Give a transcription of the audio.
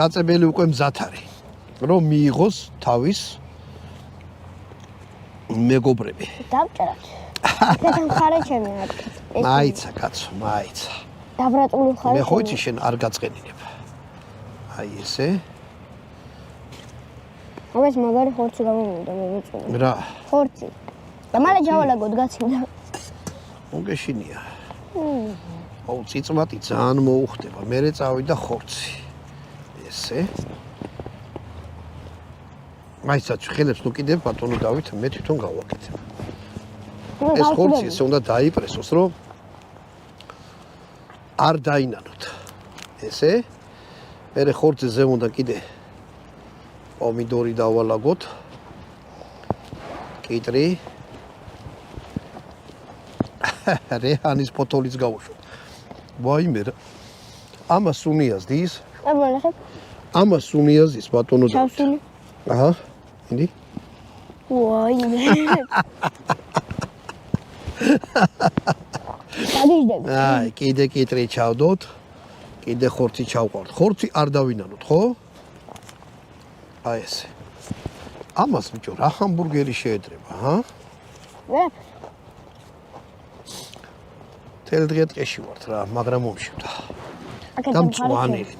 Აწებელი უკვე მზად არის, რომ მიიღოს თავის მეგობრები. დავჭერათ. ეს მხარე ჩემი არის. მაიცა კაცო, მაიცა. დაბრატული მხარე. მე ხოიცი შენ არ გაწყენინებ. აი ესე. აბა მაგარი ხორცი გამომიდა მომიწვია. რა? ხორცი. და მალე ჯავალაგოდ გაცინდა. მოგეშინია. აუ წიწვათი ძალიან მოუხდება. მერე წავიდა ხორცი. ესე. მაიცაც ხელებს ნუ კიდევ ბატონო დავით მე თვითონ გავაკეთებ. ეს ხორცი ესე უნდა დაიპრესოს, რომ არ დაინანოთ. ესე. მერე ხორცზე უნდა კიდე პომიდორი დავალაგოთ. კიტრი. რეჰანის ფოთოლიც გავუშვოთ. ვაიმე რა. ამას უნიაზდის. აბა ამას უნიაზდის ბატონო და. ჩავსული. აჰა. ინდი. ვაიმე. დაგიჟდები. აი, კიდე კიტრი ჩავდოთ. კიდე ხორცი ჩავყავთ. ხორცი არ დავინანოთ, ხო? აი ესე. ამას ბიჭო რა ჰამბურგერი შეედრება, ჰა? ვერაფერს. თელ დღე ტყეში ვართ რა, მაგრამ მომშივდა. და მწვანილი.